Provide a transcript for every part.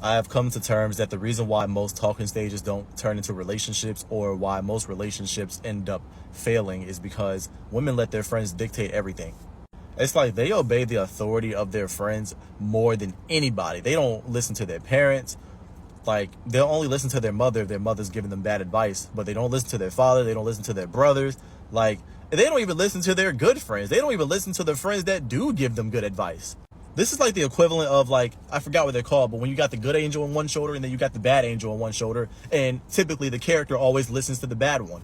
I have come to terms that the reason why most talking stages don't turn into relationships, or why most relationships end up failing, is because women let their friends dictate everything. It's like they obey the authority of their friends more than anybody. They don't listen to their parents. Like, they'll only listen to their mother if their mother's giving them bad advice, but they don't listen to their father. They don't listen to their brothers. Like, they don't even listen to their good friends. They don't even listen to the friends that do give them good advice. This is like the equivalent of, like, I forgot what they're called, but when you got the good angel on one shoulder and then you got the bad angel on one shoulder, and typically the character always listens to the bad one.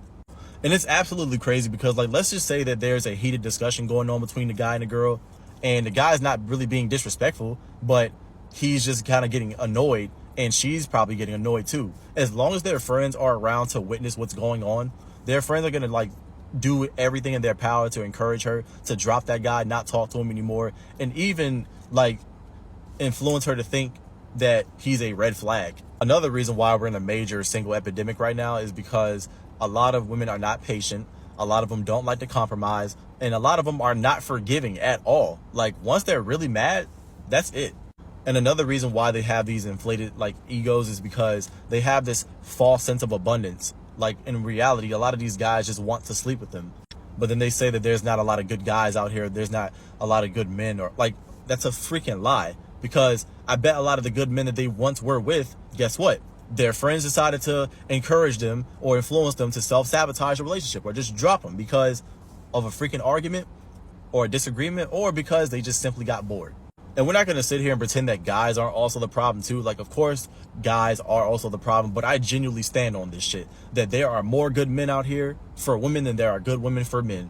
And it's absolutely crazy because, like, let's just say that there's a heated discussion going on between the guy and the girl, and the guy's not really being disrespectful, but he's just kind of getting annoyed, and she's probably getting annoyed too. As long as their friends are around to witness what's going on, their friends are going to, like, do everything in their power to encourage her to drop that guy, not talk to him anymore, and even, like, influence her to think that he's a red flag. Another reason why we're in a major single epidemic right now is because a lot of women are not patient, a lot of them don't like to compromise, and a lot of them are not forgiving at all. Like, once they're really mad, that's it. And another reason why they have these inflated, like, egos is because they have this false sense of abundance. Like, in reality, a lot of these guys just want to sleep with them. But then they say that there's not a lot of good guys out here, there's not a lot of good men, or, like, that's a freaking lie. Because I bet a lot of the good men that they once were with, guess what? Their friends decided to encourage them or influence them to self-sabotage a relationship or just drop them because of a freaking argument or a disagreement, or because they just simply got bored. And we're not going to sit here and pretend that guys aren't also the problem too. Like, of course, guys are also the problem, but I genuinely stand on this shit, that there are more good men out here for women than there are good women for men.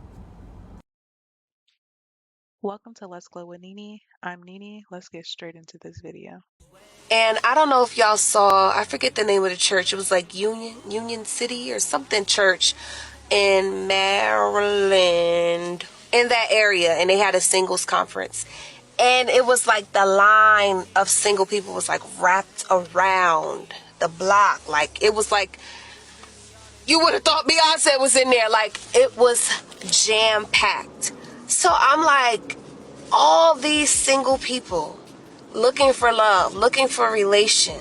Welcome to Let's Glow with Nini. I'm Nini. Let's get straight into this video. And I don't know if y'all saw, I forget the name of the church. It was like Union City or something church in Maryland, in that area. And they had a singles conference. And it was like the line of single people was like wrapped around the block. Like, it was like, you would have thought Beyonce was in there. Like, it was jam-packed. So I'm like, all these single people looking for love, looking for relation.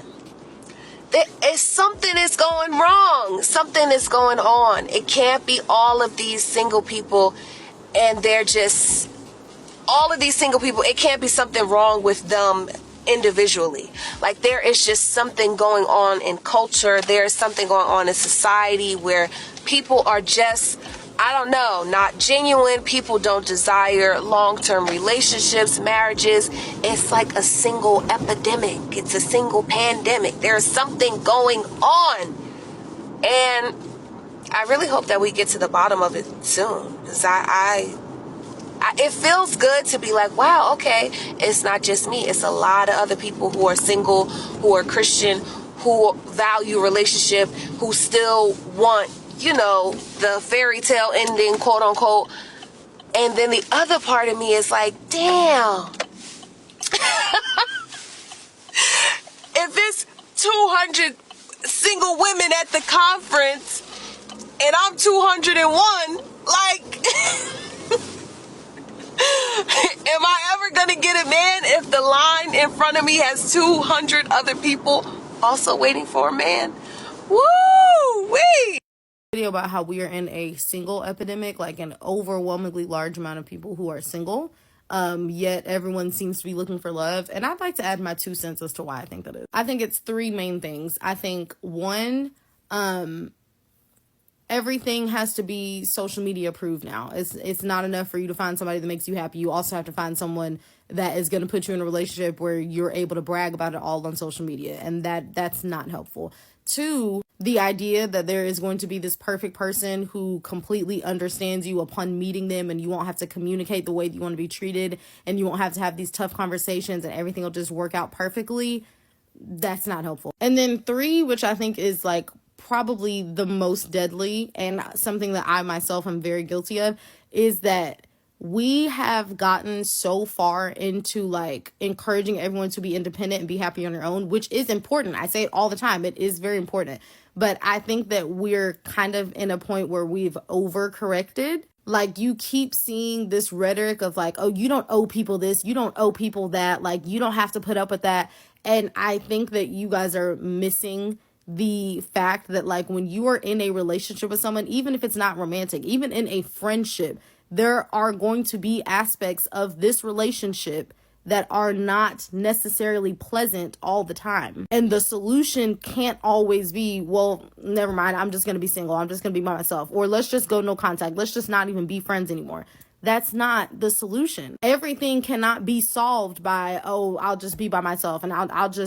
Something is going wrong. Something is going on. It can't be all of these single people and they're just, all of these single people, it can't be something wrong with them individually. Like, there is just something going on in culture. There is something going on in society where people are just, I don't know, not genuine. People don't desire long-term relationships, marriages. It's like a single epidemic. It's a single pandemic. There's something going on. And I really hope that we get to the bottom of it soon. Because it feels good to be like, wow, okay, it's not just me. It's a lot of other people who are single, who are Christian, who value relationship, who still want, you know, the fairy tale ending, quote unquote. And then the other part of me is like, damn. If it's 200 single women at the conference and I'm 201, like, am I ever going to get a man if the line in front of me has 200 other people also waiting for a man? Woo-wee! Video about how we are in a single epidemic, like an overwhelmingly large amount of people who are single, yet everyone seems to be looking for love. And I'd like to add my 2 cents as to why I think that is. I think it's 3 main things. I think, one, everything has to be social media approved now. It's not enough for you to find somebody that makes you happy. You also have to find someone that is going to put you in a relationship where you're able to brag about it all on social media, and that's not helpful. 2, the idea that there is going to be this perfect person who completely understands you upon meeting them, and you won't have to communicate the way that you want to be treated, and you won't have to have these tough conversations, and everything will just work out perfectly. That's not helpful. And then 3, which I think is like probably the most deadly, and something that I myself am very guilty of, is that we have gotten so far into like encouraging everyone to be independent and be happy on their own, which is important. I say it all the time. It is very important. But I think that we're kind of in a point where we've overcorrected. Like, you keep seeing this rhetoric of like, oh, you don't owe people this, you don't owe people that, like, you don't have to put up with that. And I think that you guys are missing the fact that, like, when you are in a relationship with someone, even if it's not romantic, even in a friendship, there are going to be aspects of this relationship that are not necessarily pleasant all the time. And the solution can't always be, well, never mind, I'm just going to be single. I'm just going to be by myself. Or let's just go no contact. Let's just not even be friends anymore. That's not the solution. Everything cannot be solved by, oh, I'll just be by myself and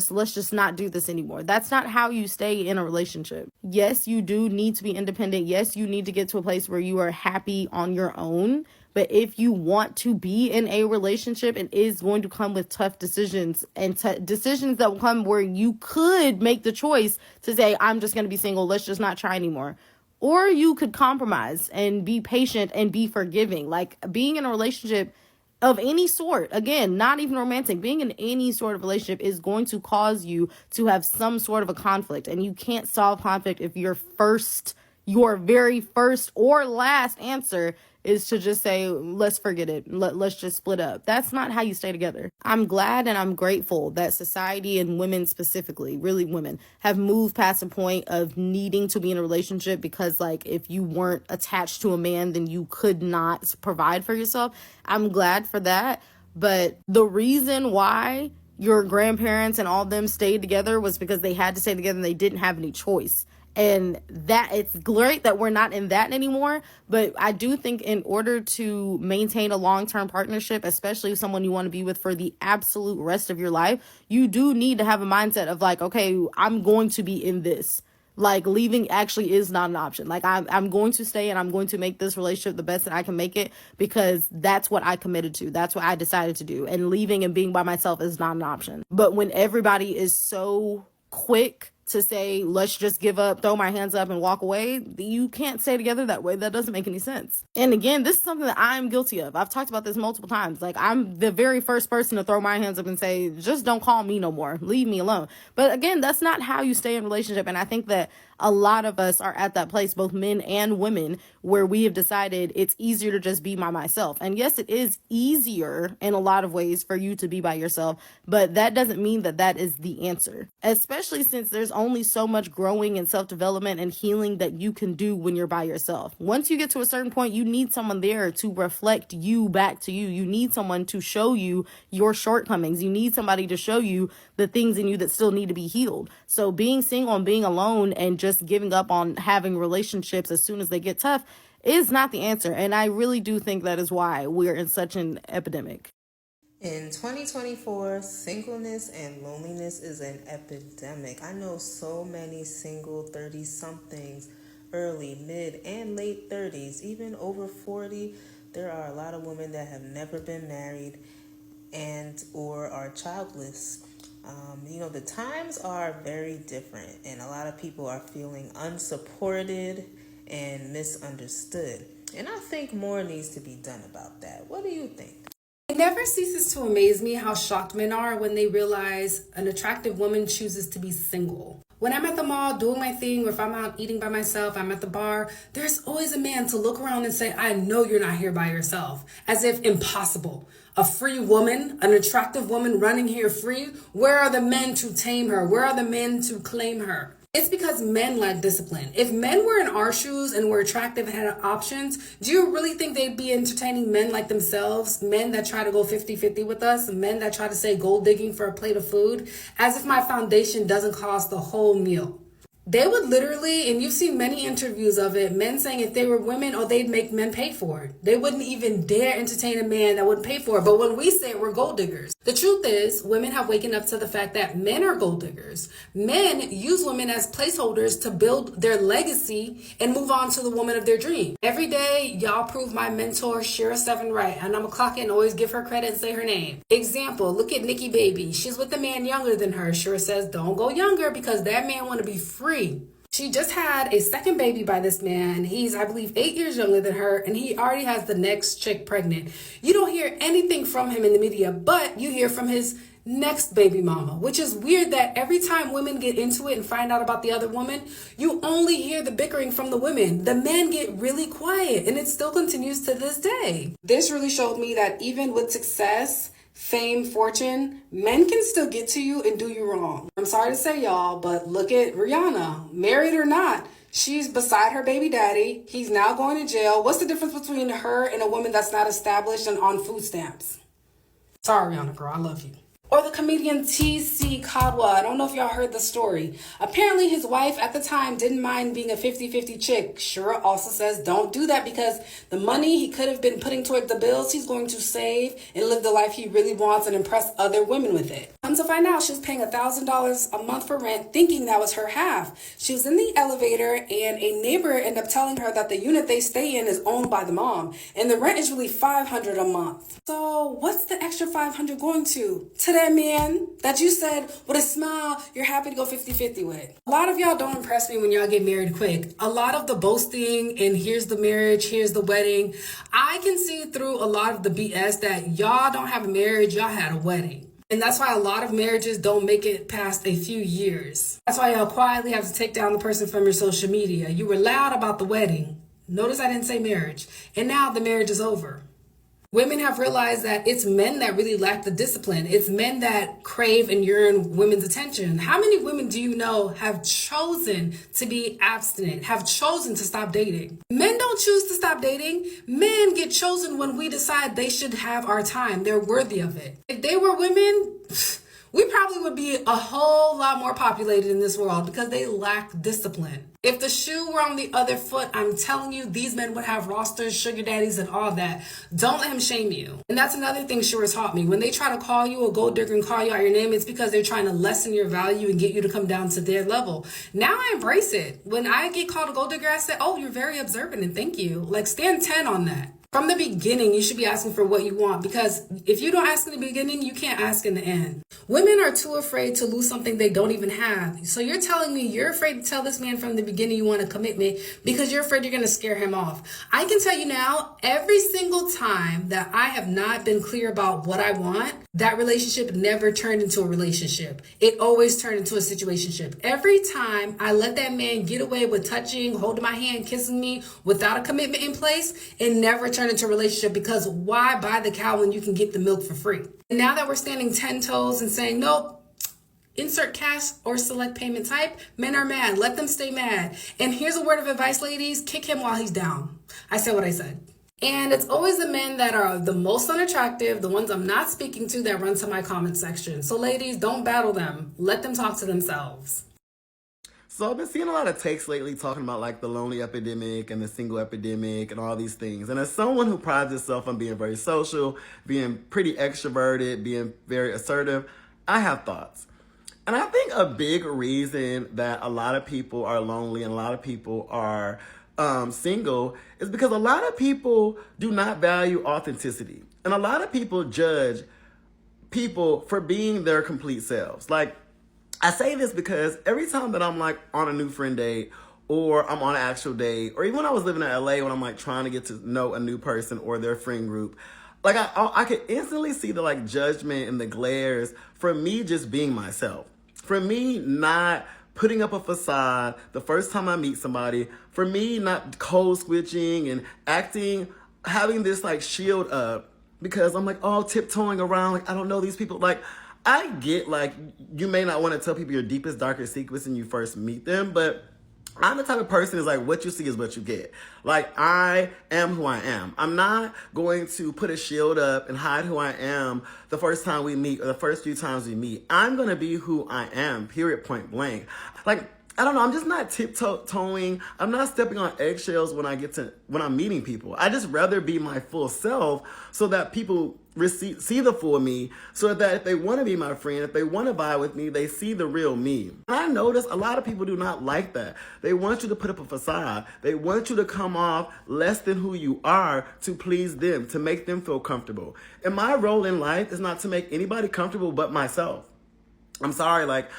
let's just not do this anymore. That's not how you stay in a relationship. Yes, you do need to be independent. Yes, you need to get to a place where you are happy on your own. But if you want to be in a relationship, it is going to come with tough decisions and decisions that will come where you could make the choice to say, I'm just going to be single. Let's just not try anymore. Or you could compromise and be patient and be forgiving. Like, being in a relationship of any sort, again, not even romantic, being in any sort of relationship is going to cause you to have some sort of a conflict. And you can't solve conflict if your very first or last answer is to just say, let's forget it. Let's just split up. That's not how you stay together. I'm glad and I'm grateful that society and women specifically, really women, have moved past the point of needing to be in a relationship because, like, if you weren't attached to a man, then you could not provide for yourself. I'm glad for that. But the reason why your grandparents and all them stayed together was because they had to stay together and they didn't have any choice. And that it's great that we're not in that anymore. But I do think in order to maintain a long-term partnership, especially someone you want to be with for the absolute rest of your life, you do need to have a mindset of like, okay, I'm going to be in this. Like, leaving actually is not an option. Like, I'm going to stay and I'm going to make this relationship the best that I can make it because that's what I committed to. That's what I decided to do. And leaving and being by myself is not an option. But when everybody is so quick to say, let's just give up, throw my hands up and walk away, you can't stay together that way. That doesn't make any sense. And again, this is something that I'm guilty of. I've talked about this multiple times. Like, I'm the very first person to throw my hands up and say, just don't call me no more. Leave me alone. But again, that's not how you stay in a relationship. And I think that a lot of us are at that place, both men and women, where we have decided it's easier to just be by myself. And yes, it is easier in a lot of ways for you to be by yourself, but that doesn't mean that that is the answer, especially since there's only so much growing and self-development and healing that you can do when you're by yourself. Once you get to a certain point, you need someone there to reflect you back to you. You need someone to show you your shortcomings. You need somebody to show you the things in you that still need to be healed. So being single and being alone and just giving up on having relationships as soon as they get tough is not the answer. And I really do think that is why we're in such an epidemic. In 2024, singleness and loneliness is an epidemic. I know so many single 30-somethings, early, mid, and late 30s, even over 40. There are a lot of women that have never been married and or are childless. The times are very different, and a lot of people are feeling unsupported and misunderstood. And I think more needs to be done about that. What do you think? It never ceases to amaze me how shocked men are when they realize an attractive woman chooses to be single. When I'm at the mall doing my thing, or if I'm out eating by myself, I'm at the bar, there's always a man to look around and say, I know you're not here by yourself. As if impossible. A free woman, an attractive woman running here free, where are the men to tame her? Where are the men to claim her? It's because men lack discipline. If men were in our shoes and were attractive and had options, do you really think they'd be entertaining men like themselves? Men that try to go 50-50 with us? Men that try to say gold digging for a plate of food? As if my foundation doesn't cost the whole meal. They would literally, and you've seen many interviews of it, men saying if they were women, they'd make men pay for it. They wouldn't even dare entertain a man that wouldn't pay for it. But when we say it, we're gold diggers. The truth is, women have waken up to the fact that men are gold diggers. Men use women as placeholders to build their legacy and move on to the woman of their dream. Every day, y'all prove my mentor, Shira Seven, right. And I'm going to clock in and always give her credit and say her name. Example, look at Nikki Baby. She's with a man younger than her. Shira says, don't go younger because that man want to be free. She just had a second baby by this man. He's, I believe, 8 years younger than her, and he already has the next chick pregnant. You don't hear anything from him in the media, but you hear from his next baby mama, which is weird that every time women get into it and find out about the other woman, you only hear the bickering from the women. The men get really quiet, and it still continues to this day. This really showed me that even with success, fame, fortune, men can still get to you and do you wrong. I'm sorry to say, y'all, but look at Rihanna. Married or not, she's beside her baby daddy. He's now going to jail. What's the difference between her and a woman that's not established and on food stamps? Sorry, Rihanna girl, I love you. Or the comedian T.C. Kadwa. I don't know if y'all heard the story. Apparently his wife at the time didn't mind being a 50-50 chick. Shura also says don't do that because the money he could have been putting toward the bills he's going to save and live the life he really wants and impress other women with it. Come to find out, she was paying $1,000 a month for rent thinking that was her half. She was in the elevator and a neighbor ended up telling her that the unit they stay in is owned by the mom and the rent is really $500 a month. So what's the extra $500 going to that man that you said with a smile you're happy to go 50-50 with? A lot of y'all don't impress me when y'all get married quick. A lot of the boasting and here's the marriage, here's the wedding. I can see through a lot of the BS that y'all don't have a marriage, y'all had a wedding. And that's why a lot of marriages don't make it past a few years. That's why y'all quietly have to take down the person from your social media. You were loud about the wedding. Notice I didn't say marriage. And now the marriage is over. Women have realized that it's men that really lack the discipline. It's men that crave and yearn women's attention. How many women do you know have chosen to be abstinent, have chosen to stop dating? Men don't choose to stop dating. Men get chosen when we decide they should have our time. They're worthy of it. If they were women, we probably would be a whole lot more populated in this world because they lack discipline. If the shoe were on the other foot, I'm telling you, these men would have rosters, sugar daddies, and all that. Don't let him shame you. And that's another thing Shura taught me. When they try to call you a gold digger and call you out your name, it's because they're trying to lessen your value and get you to come down to their level. Now I embrace it. When I get called a gold digger, I say, oh, you're very observant and thank you. Like, stand 10 on that. From the beginning, you should be asking for what you want because if you don't ask in the beginning, you can't ask in the end. Women are too afraid to lose something they don't even have. So you're telling me you're afraid to tell this man from the beginning you want a commitment because you're afraid you're going to scare him off. I can tell you now, every single time that I have not been clear about what I want, that relationship never turned into a relationship. It always turned into a situationship. Every time I let that man get away with touching, holding my hand, kissing me without a commitment in place, it never turned into a relationship because why buy the cow when you can get the milk for free? And now that we're standing 10 toes and saying, nope, insert cash or select payment type, men are mad. Let them stay mad. And here's a word of advice, ladies, kick him while he's down. I said what I said. And it's always the men that are the most unattractive, the ones I'm not speaking to that run to my comment section. So ladies, don't battle them. Let them talk to themselves. So I've been seeing a lot of takes lately talking about like the lonely epidemic and the single epidemic and all these things. And as someone who prides itself on being very social, being pretty extroverted, being very assertive, I have thoughts. And I think a big reason that a lot of people are lonely and a lot of people are single is because a lot of people do not value authenticity. And a lot of people judge people for being their complete selves. Like, I say this because every time that I'm like on a new friend date or I'm on an actual date, or even when I was living in LA when I'm like trying to get to know a new person or their friend group, like I could instantly see the like judgment and the glares for me just being myself. For me not putting up a facade the first time I meet somebody, for me not code switching and acting, having this like shield up because I'm like all tiptoeing around, like I don't know these people. Like, I get like you may not want to tell people your deepest, darkest secrets when you first meet them, but I'm the type of person is like what you see is what you get. Like I am who I am. I'm not going to put a shield up and hide who I am the first time we meet or the first few times we meet. I'm going to be who I am, period, point blank. Like, I don't know, I'm just not tiptoeing. I'm not stepping on eggshells when I'm meeting people. I just rather be my full self so that people see the full me, so that if they want to be my friend, if they want to vibe with me, they see the real me. And I notice a lot of people do not like that. They want you to put up a facade. They want you to come off less than who you are to please them, to make them feel comfortable. And my role in life is not to make anybody comfortable but myself. I'm sorry, like,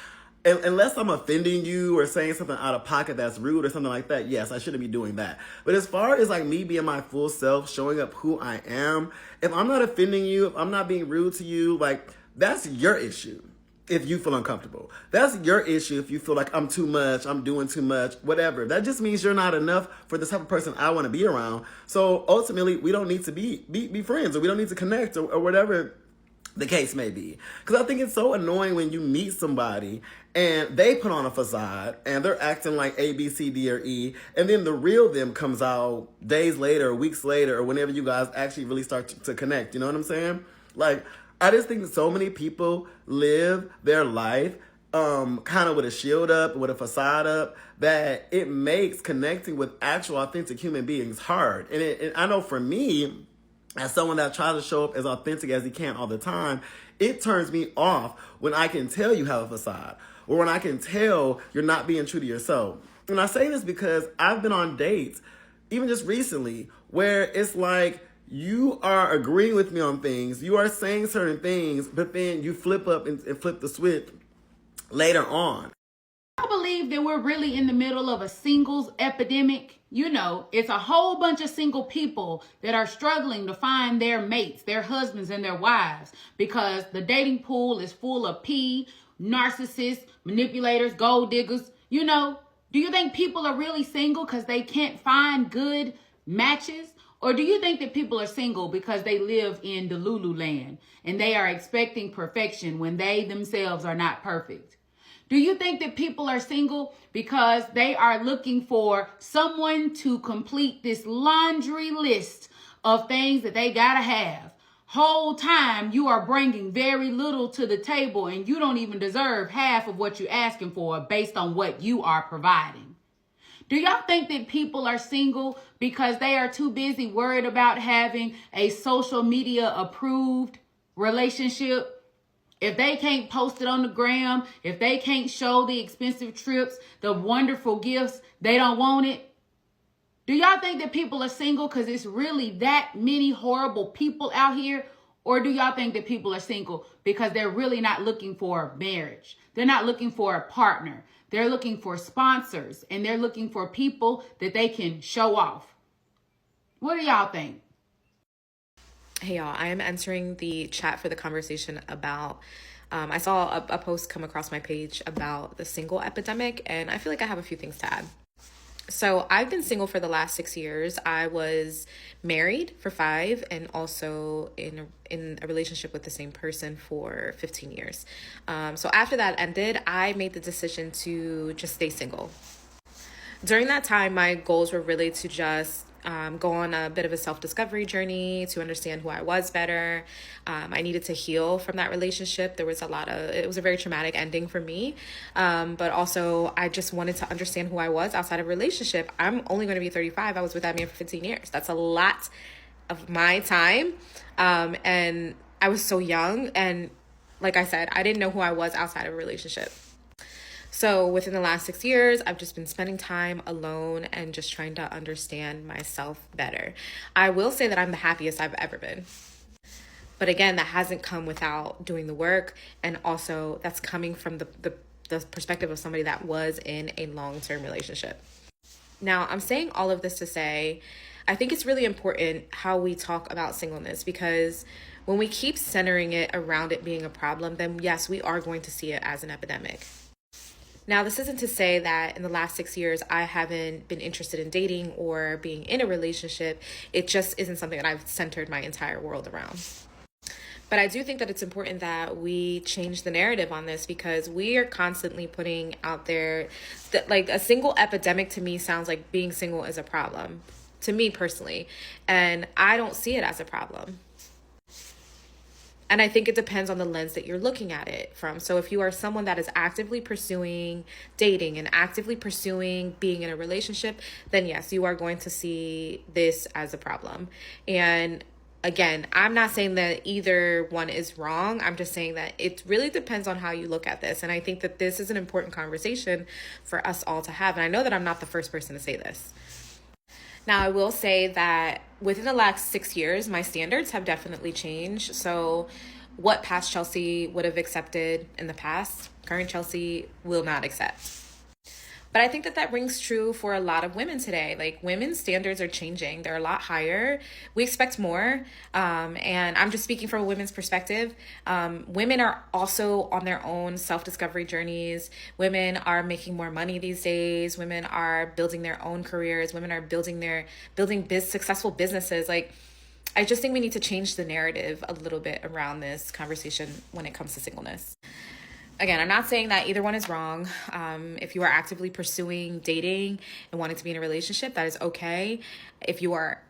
unless I'm offending you or saying something out of pocket that's rude or something like that, yes, I shouldn't be doing that. But as far as like me being my full self, showing up who I am, if I'm not offending you, if I'm not being rude to you, like that's your issue if you feel uncomfortable. That's your issue if you feel like I'm too much, I'm doing too much, whatever. That just means you're not enough for the type of person I want to be around. So ultimately, we don't need to be friends or we don't need to connect or whatever the case may be. Because I think it's so annoying when you meet somebody and they put on a facade and they're acting like A, B, C, D, or E, and then the real them comes out days later, or weeks later, or whenever you guys actually really start to connect. You know what I'm saying? Like, I just think that so many people live their life kind of with a shield up, with a facade up, that it makes connecting with actual authentic human beings hard. And I know for me, as someone that tries to show up as authentic as he can all the time, it turns me off when I can tell you have a facade, or when I can tell you're not being true to yourself. And I say this because I've been on dates, even just recently, where it's like you are agreeing with me on things, you are saying certain things, but then you flip up and flip the switch later on. I believe that we're really in the middle of a singles epidemic. You know, it's a whole bunch of single people that are struggling to find their mates, their husbands, and their wives because the dating pool is full of narcissists, manipulators, gold diggers. You know, do you think people are really single because they can't find good matches? Or do you think that people are single because they live in Delulu land and they are expecting perfection when they themselves are not perfect? Do you think that people are single because they are looking for someone to complete this laundry list of things that they gotta have? Whole time you are bringing very little to the table and you don't even deserve half of what you're asking for based on what you are providing. Do y'all think that people are single because they are too busy worried about having a social media approved relationship? If they can't post it on the gram, if they can't show the expensive trips, the wonderful gifts, they don't want it. Do y'all think that people are single because it's really that many horrible people out here? Or do y'all think that people are single because they're really not looking for marriage? They're not looking for a partner. They're looking for sponsors and they're looking for people that they can show off. What do y'all think? Hey y'all, I am entering the chat for the conversation about, I saw a post come across my page about the single epidemic, and I feel like I have a few things to add. So I've been single for the last 6 years. I was married for 5 and also in a relationship with the same person for 15 years. So after that ended, I made the decision to just stay single. During that time, my goals were really to just go on a bit of a self-discovery journey to understand who I was better. I needed to heal from that relationship. It was a very traumatic ending for me. But also I just wanted to understand who I was outside of a relationship. I'm only going to be 35. I was with that man for 15 years. That's a lot of my time. And I was so young. And like I said, I didn't know who I was outside of a relationship. So within the last 6 years, I've just been spending time alone and just trying to understand myself better. I will say that I'm the happiest I've ever been. But again, that hasn't come without doing the work. And also that's coming from the perspective of somebody that was in a long-term relationship. Now, I'm saying all of this to say, I think it's really important how we talk about singleness, because when we keep centering it around it being a problem, then yes, we are going to see it as an epidemic. Now, this isn't to say that in the last 6 years, I haven't been interested in dating or being in a relationship. It just isn't something that I've centered my entire world around. But I do think that it's important that we change the narrative on this, because we are constantly putting out there that like a single epidemic to me sounds like being single is a problem to me personally. And I don't see it as a problem. And I think it depends on the lens that you're looking at it from. So if you are someone that is actively pursuing dating and actively pursuing being in a relationship, then yes, you are going to see this as a problem. And again, I'm not saying that either one is wrong. I'm just saying that it really depends on how you look at this. And I think that this is an important conversation for us all to have. And I know that I'm not the first person to say this. Now, I will say that within the last 6 years, my standards have definitely changed. So what past Chelsea would have accepted in the past, current Chelsea will not accept. But I think that that rings true for a lot of women today. Like, women's standards are changing. They're a lot higher. We expect more. And I'm just speaking from a women's perspective. Women are also on their own self-discovery journeys. Women are making more money these days. Women are building their own careers. Women are building successful businesses. Like, I just think we need to change the narrative a little bit around this conversation when it comes to singleness. Again, I'm not saying that either one is wrong. If you are actively pursuing dating and wanting to be in a relationship, that is okay. If you are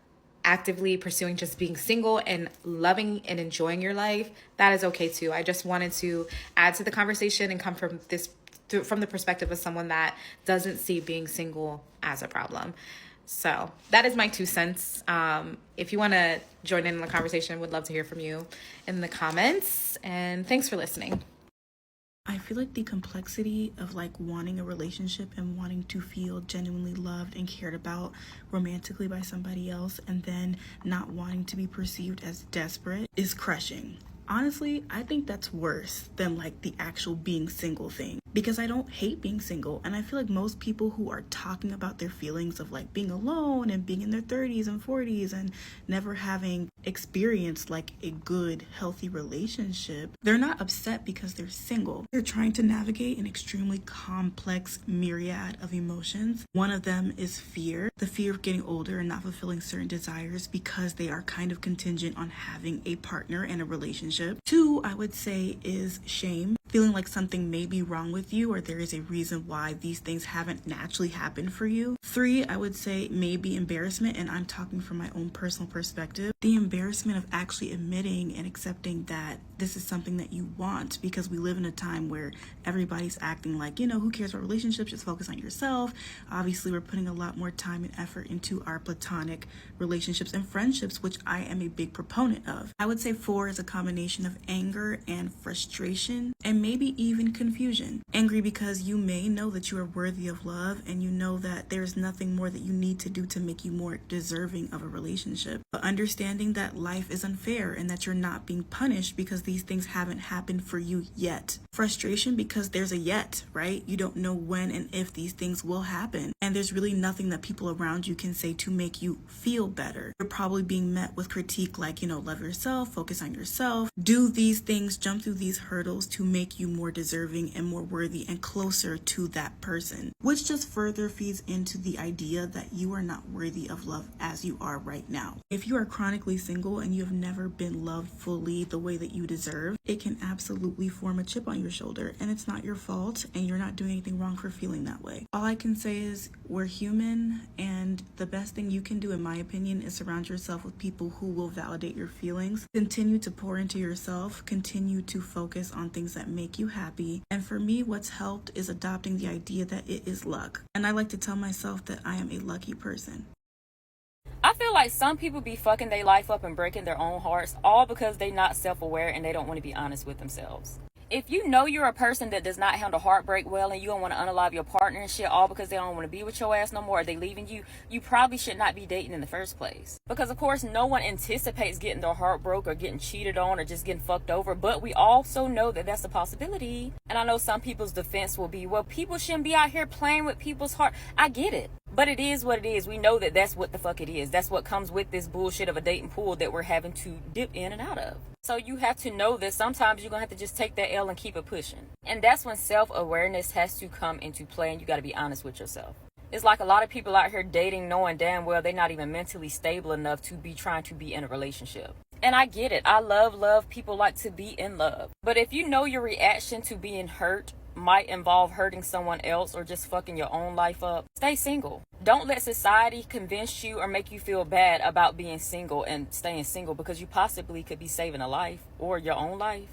actively pursuing just being single and loving and enjoying your life, that is okay too. I just wanted to add to the conversation and come from the perspective of someone that doesn't see being single as a problem. So that is my 2 cents. If you want to join in the conversation, would love to hear from you in the comments. And thanks for listening. I feel like the complexity of like wanting a relationship and wanting to feel genuinely loved and cared about romantically by somebody else and then not wanting to be perceived as desperate is crushing. Honestly, I think that's worse than like the actual being single thing, because I don't hate being single, and I feel like most people who are talking about their feelings of like being alone and being in their 30s and 40s and never having experienced like a good healthy relationship, they're not upset because they're single. They're trying to navigate an extremely complex myriad of emotions. One of them is fear, the fear of getting older and not fulfilling certain desires because they are kind of contingent on having a partner and a relationship. 2, I would say, is shame, feeling like something may be wrong with you or there is a reason why these things haven't naturally happened for you. 3, I would say maybe embarrassment, and I'm talking from my own personal perspective. The embarrassment of actually admitting and accepting that this is something that you want, because we live in a time where everybody's acting like, who cares about relationships, just focus on yourself. Obviously, we're putting a lot more time and effort into our platonic relationships and friendships, which I am a big proponent of. I would say 4 is a combination of anger and frustration and maybe even confusion. Angry because you may know that you are worthy of love and you know that there's nothing more that you need to do to make you more deserving of a relationship, but understanding that life is unfair and that you're not being punished because these things haven't happened for you yet. Frustration because there's a yet, right? You don't know when and if these things will happen, and there's really nothing that people around you can say to make you feel better. You're probably being met with critique like, love yourself, focus on yourself, do these things, jump through these hurdles to make you more deserving and more worthy and closer to that person, which just further feeds into the idea that you are not worthy of love as you are right now. If you are chronically single and you have never been loved fully the way that you deserve, it can absolutely form a chip on your shoulder, and it's not your fault and you're not doing anything wrong for feeling that way. All I can say is we're human, and the best thing you can do, in my opinion, is surround yourself with people who will validate your feelings. Continue to pour into yourself, continue to focus on things that make you happy. And for me, what's helped is adopting the idea that it is luck. And I like to tell myself that I am a lucky person. I feel like some people be fucking their life up and breaking their own hearts, all because they not self-aware and they don't want to be honest with themselves. If you know you're a person that does not handle heartbreak well and you don't want to unalive your partner and shit all because they don't want to be with your ass no more, or they leaving you, you probably should not be dating in the first place. Because of course no one anticipates getting their heart broke or getting cheated on or just getting fucked over, but we also know that that's a possibility. And I know some people's defense will be, well, people shouldn't be out here playing with people's heart. I get it. But it is what it is. We know that that's what the fuck it is. That's what comes with this bullshit of a dating pool that we're having to dip in and out of. So you have to know that sometimes you're going to have to just take that L and keep it pushing. And that's when self-awareness has to come into play, and you got to be honest with yourself. It's like a lot of people out here dating knowing damn well they're not even mentally stable enough to be trying to be in a relationship. And I get it. I love people like to be in love. But if you know your reaction to being hurt might involve hurting someone else or just fucking your own life up, stay single. Don't let society convince you or make you feel bad about being single and staying single, because you possibly could be saving a life or your own life.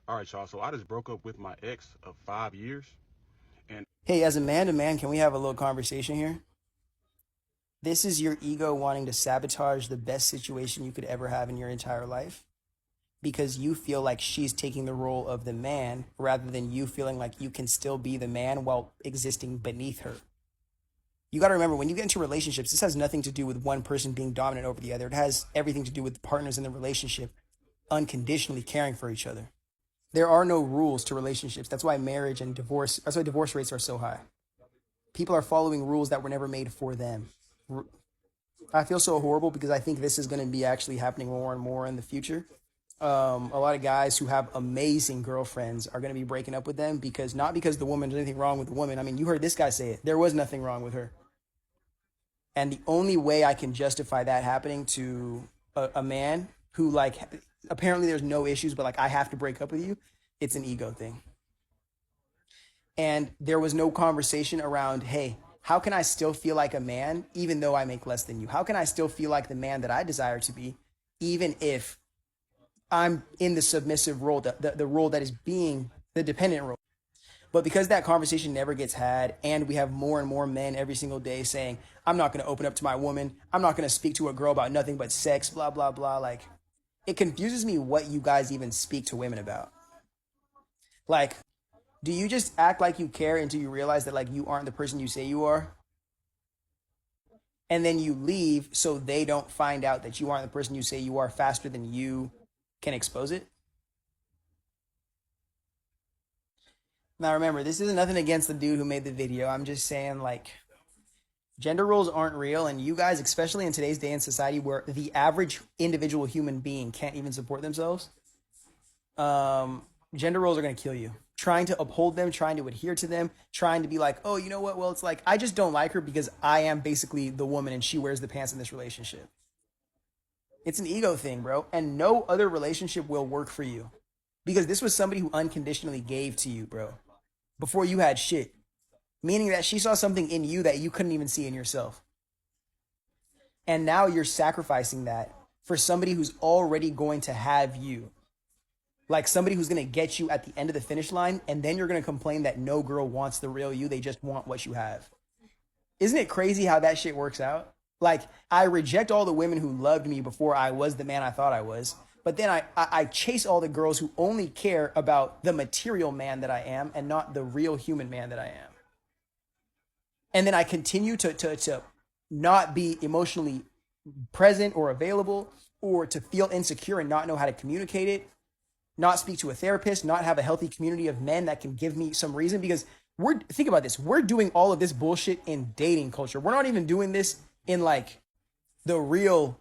All right, y'all. So I just broke up with my ex of 5 years. And hey, as a man to man, can we have a little conversation here? This is your ego wanting to sabotage the best situation you could ever have in your entire life, because you feel like she's taking the role of the man rather than you feeling like you can still be the man while existing beneath her. You got to remember, when you get into relationships, this has nothing to do with one person being dominant over the other. It has everything to do with the partners in the relationship unconditionally caring for each other. There are no rules to relationships. That's why divorce rates are so high. People are following rules that were never made for them. I feel so horrible because I think this is going to be actually happening more and more in the future. A lot of guys who have amazing girlfriends are going to be breaking up with them not because the woman, there's anything wrong with the woman. I mean, you heard this guy say it. There was nothing wrong with her. And the only way I can justify that happening to a man who, like, apparently there's no issues, but like, I have to break up with you, it's an ego thing. And there was no conversation around, hey, how can I still feel like a man even though I make less than you? How can I still feel like the man that I desire to be even if I'm in the submissive role, the role that is being the dependent role? But because that conversation never gets had, and we have more and more men every single day saying, I'm not going to open up to my woman, I'm not going to speak to a girl about nothing but sex, blah, blah, blah. Like, it confuses me what you guys even speak to women about. Like, do you just act like you care until you realize that, like, you aren't the person you say you are? And then you leave so they don't find out that you aren't the person you say you are faster than you can expose it? Now remember, this isn't nothing against the dude who made the video. I'm just saying, like, gender roles aren't real, and you guys, especially in today's day and society where the average individual human being can't even support themselves, gender roles are going to kill you. Trying to uphold them, trying to adhere to them, trying to be like, oh, you know what? Well, it's like, I just don't like her because I am basically the woman and she wears the pants in this relationship. It's an ego thing, bro. And no other relationship will work for you because this was somebody who unconditionally gave to you, bro, before you had shit. Meaning that she saw something in you that you couldn't even see in yourself. And now you're sacrificing that for somebody who's already going to have you. Like somebody who's going to get you at the end of the finish line, and then you're going to complain that no girl wants the real you. They just want what you have. Isn't it crazy how that shit works out? Like, I reject all the women who loved me before I was the man I thought I was. But then I chase all the girls who only care about the material man that I am and not the real human man that I am. And then I continue to not be emotionally present or available, or to feel insecure and not know how to communicate it, not speak to a therapist, not have a healthy community of men that can give me some reason. Because think about this, we're doing all of this bullshit in dating culture. We're not even doing this in like the real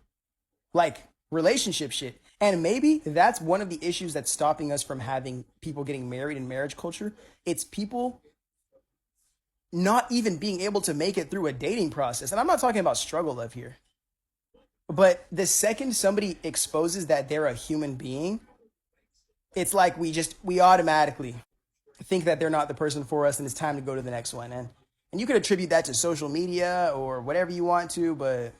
like relationship shit. And maybe that's one of the issues that's stopping us from having people getting married in marriage culture. It's people not even being able to make it through a dating process. And I'm not talking about struggle love here. But the second somebody exposes that they're a human being, it's like we automatically think that they're not the person for us and it's time to go to the next one. And you could attribute that to social media or whatever you want to,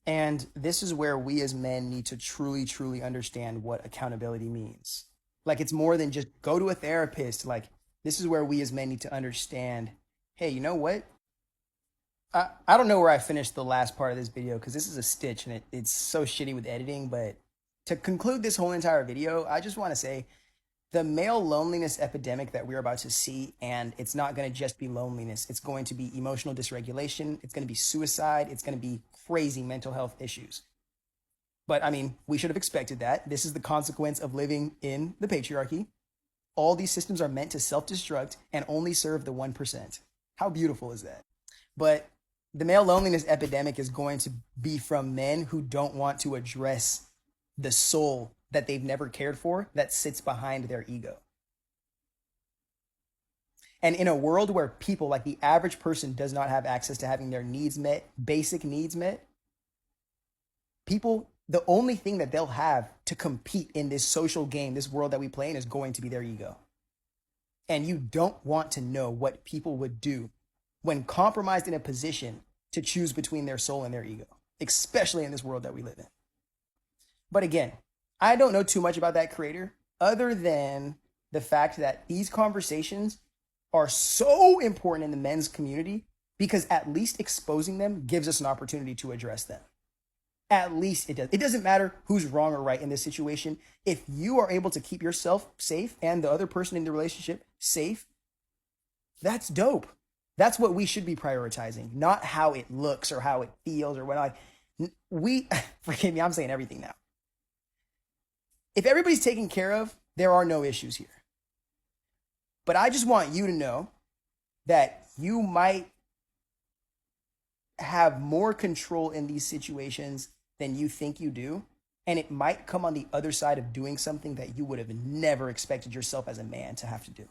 and this is where we as men need to truly, truly understand what accountability means. Like, it's more than just go to a therapist. Like, this is where we as men need to understand, hey, you know what? I don't know where I finished the last part of this video because this is a stitch and it's so shitty with editing. But to conclude this whole entire video, I just want to say the male loneliness epidemic that we're about to see, and it's not going to just be loneliness. It's going to be emotional dysregulation. It's going to be suicide. It's going to be crazy mental health issues. But I mean, we should have expected that. This is the consequence of living in the patriarchy. All these systems are meant to self-destruct and only serve the 1%. How beautiful is that? But the male loneliness epidemic is going to be from men who don't want to address the soul that they've never cared for that sits behind their ego. And in a world where people, like the average person, does not have access to having their needs met, basic needs met, people, the only thing that they'll have to compete in this social game, this world that we play in, is going to be their ego. And you don't want to know what people would do when compromised in a position to choose between their soul and their ego, especially in this world that we live in. But again, I don't know too much about that creator other than the fact that these conversations are so important in the men's community because at least exposing them gives us an opportunity to address them. At least it does. It doesn't matter who's wrong or right in this situation. If you are able to keep yourself safe and the other person in the relationship safe, that's dope. That's what we should be prioritizing, not how it looks or how it feels or what. Forgive me, I'm saying everything now. If everybody's taken care of, there are no issues here. But I just want you to know that you might have more control in these situations than you think you do. And it might come on the other side of doing something that you would have never expected yourself as a man to have to do.